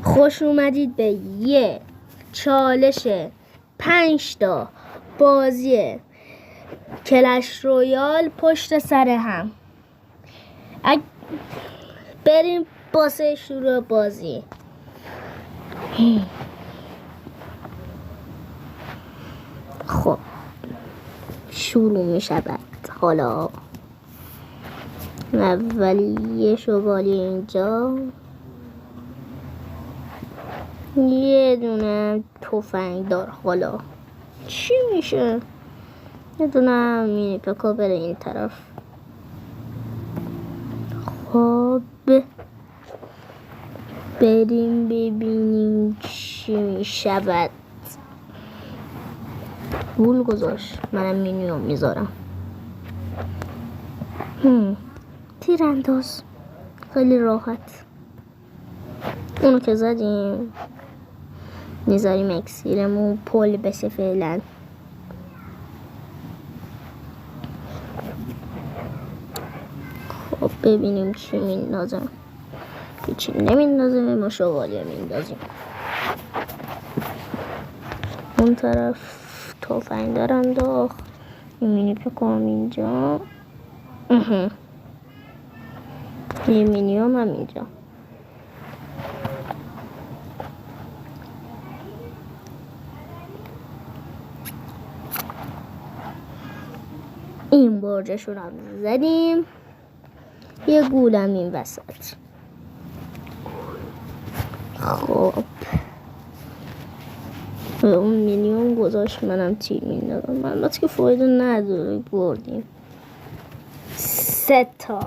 خوش اومدید به یه چالش 5 تا بازی کلش رویال پشت سر هم. بریم واسه شروع بازی. خب شروع می شود. حالا اولی یه شوالی اینجا، یه دونه تفنگ دار. حالا چی میشه؟ یه دونه مینی پکا بره این طرف. خب بریم ببینیم چی میشود. گول گذاشت، منم مینیو میذارم. تیرانداز خیلی راحت. اونو که زدیم میذاریم اکسیرمون پل بشه فعلا. خب ببینیم چی میندازم. چی نمیندازیم، ما شوالیه میندازیم. اون طرف تفنگ دار انداخت. این مینی پکام اینجا، یه مینیوم هم اینجا. این برجشون هم زدیم. یه گولم این وسط. خب اون مینیون گذاشت، منم تیر میندازم. من که فایده نداره، بردیم 3 تا.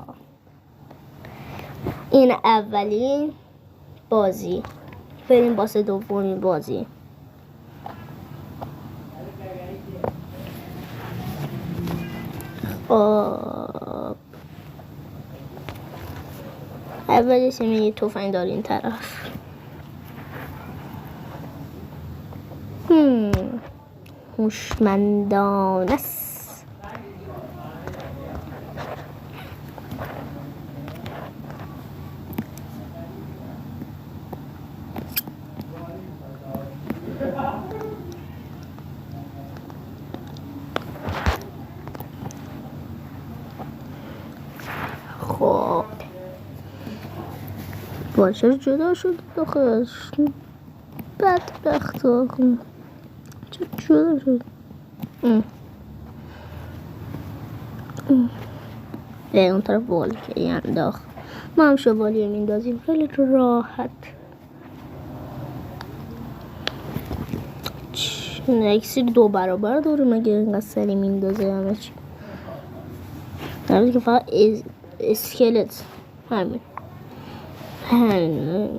این اولین بازی. بریم واسه دومین بازی. اولش یه تفنگ دار این طرف. هوشمندانه است. خب باشه جدا شد داخل. بدبخت ها چه جدا شد. اون طرف والکه انداخت. ما هم شوالیه میندازیم خیلی راحت. اکسیر 2 برابر داره مگه اینقدر سری میندازه همه چی. در حالی که فقط اسکلت همین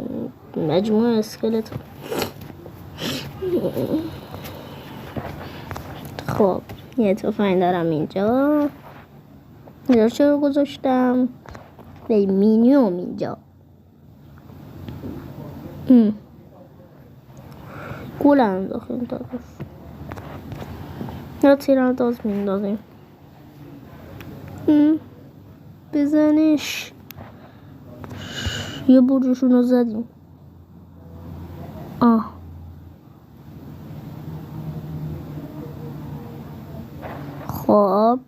مجموعه اسکلت. خب یه تفنگ دارم اینجا. اینجا چرا گذاشتم؟ یه مینیوم اینجا. گولم داخل این طرف. یا تیرانداز میندازیم. بزنش. یه برجشون رو زدیم. خب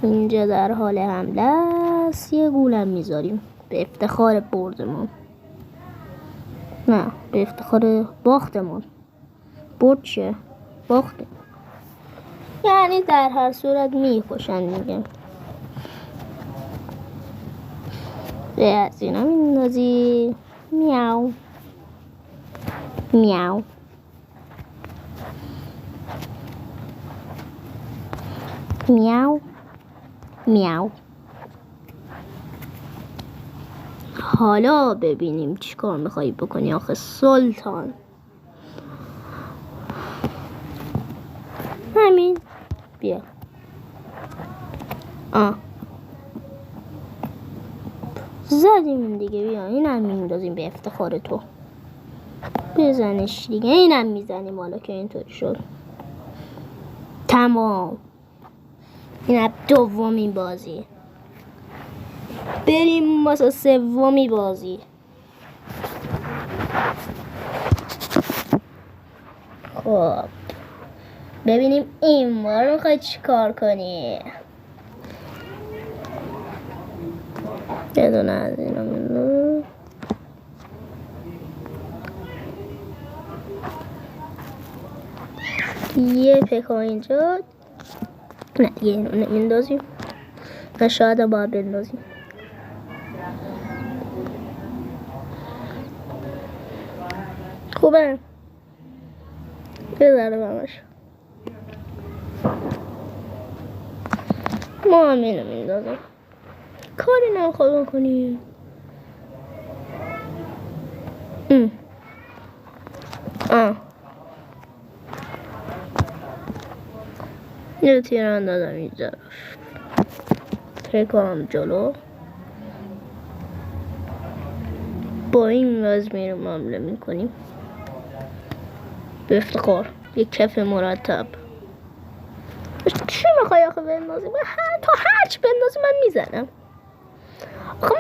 اینجا در حال حمله است. یه گولم میذاریم به افتخار بردمون. نه، به افتخار باختمون. برد چیه؟ باخته. یعنی در هر صورت میکشن دیگه. از اینا میندازی. میاو میاو. میاو میاو. حالا ببینیم چی کار میخوایی بکنی آخه سلطان. همین بیا. زدیم دیگه. بیا اینم میندازیم به افتخار تو. بزنش دیگه. اینم میزنیم حالا که اینطوری شد. تمام. این دومین بازی. بریم واسه سومی بازی. خب ببینیم این بار میخوای چی کار کنی. یه دونه از اینا میدونم. یه پکا اینجا. نه دیگه اینو نمیندازیم و شاید باید بندازیم. خوبه بذاره بمش. ما هم اینو میندازیم. کاری نمیخواد بکنیم. یه تیر اندازم اینجا. تکام جلو. با این گاز میرم حمله میکنیم. به افتخار یک کف مرتب. چی میخوای آخه بندازی؟ تو هرچی بندازی من میزنم. آخه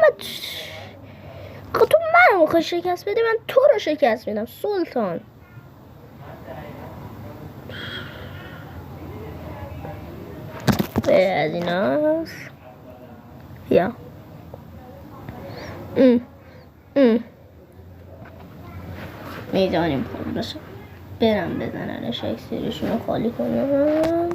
تو منو میخوای شکست بدی، من تو رو شکست میدم سلطان. از این هست یا میدانیم پر بشه. برم بزننش اکسیرشون رو خالی کنم.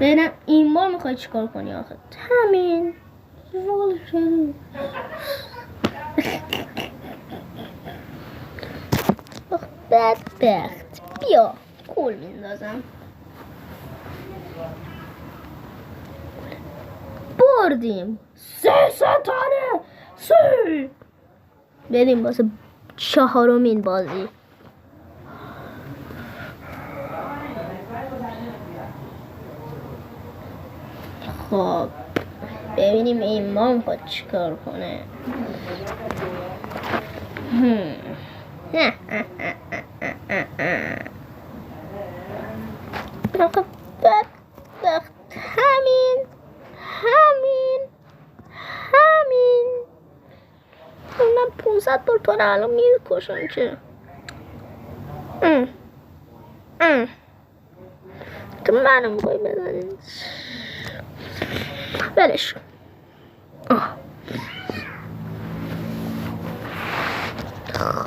برم این بار میخوای چیکار کنی آخه؟ همین بدبخت. بیا کول میندازم. بردیم 3 ستاره. بریم واسه 4مین بازی. خب ببینیم این مام خود چیکار کنه. بدبخت. همین من 500 بار تو رو الان میکشم که تو منو میخوای بزنی. بلش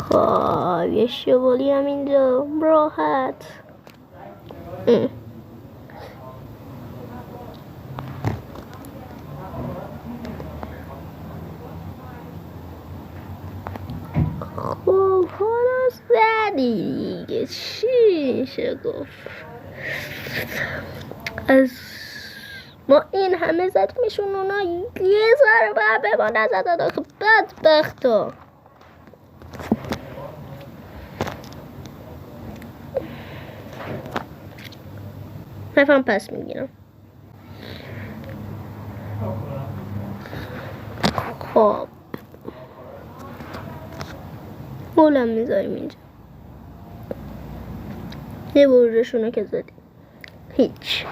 خب یه شوالی هم اینجا راحت. خب حالا زدی دیگه چی میشه گفت. از ما این همه زدیمشون اونا یه ذره باید به ما نزدن آخه بدبختا. پفم پس میگیرم. خب مولم میذاریم اینجا. یه برجشونو که زدیم هیچ.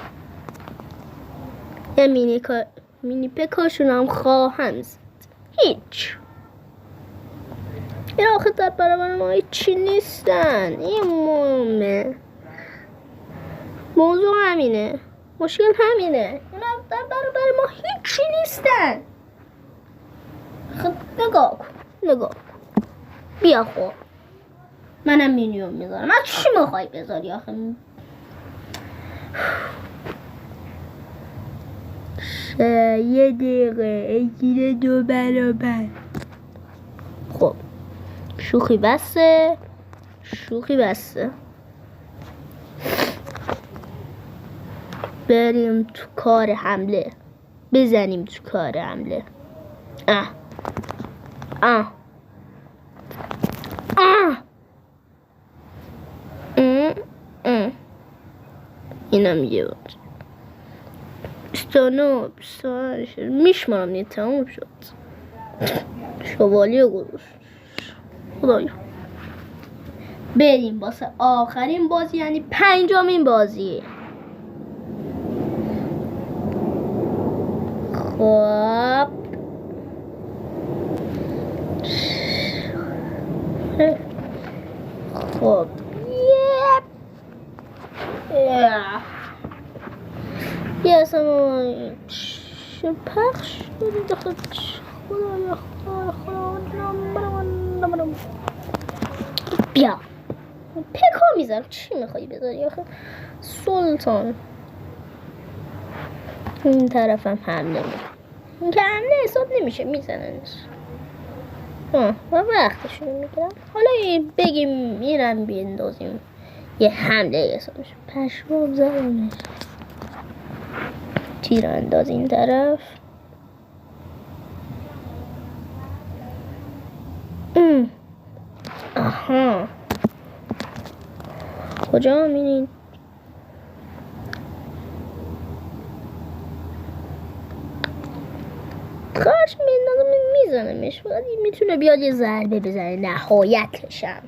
یه مینی پکاشون هم خواهم زد هیچ. این آخه در برابر ما هیچی نیستن. این مهمه. موضوع همینه. مشکل همینه. این در برابر ما هیچی نیستن. خب نگاه کن. بیا خب منم مینیون میذارم. من چی میخوای بذاری آخه؟ یه دقیقه اگیره 2 برابر. خب شوخی بسته. بریم تو کار حمله. بزنیم تو کار حمله. اینم یه بود. 29 میشمارم یه تموم شد. شوالیه گذاشت. خدایا بریم واسه آخرین بازی، یعنی 5مین بازی. بیا اصلا چه پخش شده داخل خدا بیا پکا میذارم. چی میخوایی بذاری آخه سلطان؟ این طرفم حمله میکنم. این که حمله حساب نمیشه، میزننش. و وقتشون میگیرم. حالا بگیم اینم بیندازیم یه حمله حساب میشه. پشمام زدمش. تیر انداز این طرف. آها کجا میرین؟ کاش میزنمش، فقط میتونه بیاد یه ضربه بزنه نهایتشم.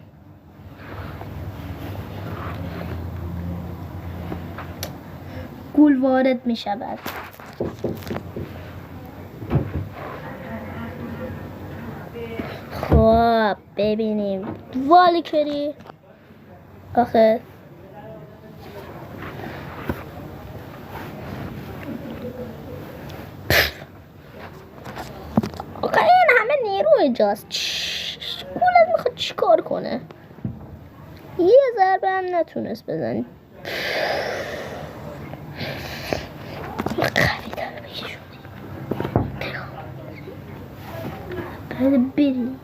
گول وارد میشود. خب ببینیم والکری آخه این همه نیرو اینجاست. گولت میخواد چیکار کنه؟ یه ضربه هم نتونست بزنی. قوی داره بگی شدی. باید بریم.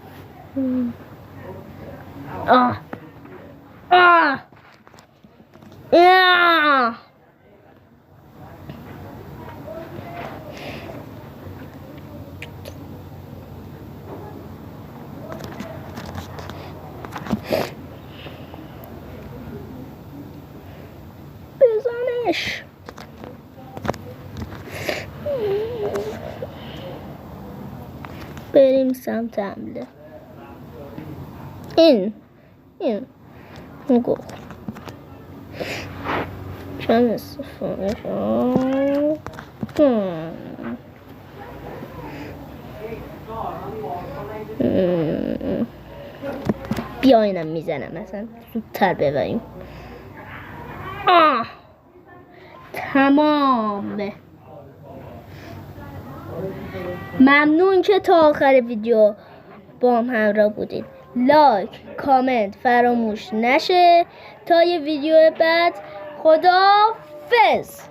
بزنش. بریم سمت حمله. این گفت چند استفاده شد. بیا اینم میزنم مثلا زودتر ببریم. تمام. ممنون که تا آخر ویدیو با هم همراه بودید. لایک کامنت فراموش نشه. تا یه ویدیو بعد خداحافظ.